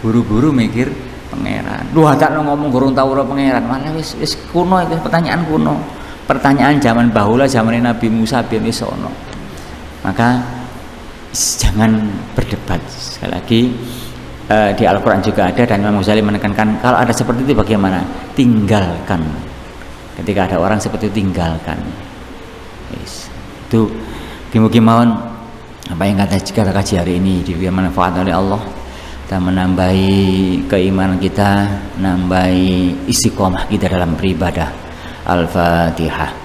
Buru-buru mikir pangeran. Lu tak ngomong gorong tau ora pangeran. Malah wis kuno iki pertanyaan kuno. Pertanyaan zaman bahula zaman Nabi Musa bin wis ono. Maka jangan berdebat. Sekali lagi di Al-Quran juga ada dan Imam Ghazali menekankan kalau ada seperti itu bagaimana? Tinggalkan. Ketika ada orang seperti itu tinggalkan. Yes. Itu mugi-mugi mawon apa yang kata kaji hari ini diberi manfaat oleh Allah kita menambahi keimanan kita, menambahi istiqomah kita dalam beribadah. Al-Fatihah.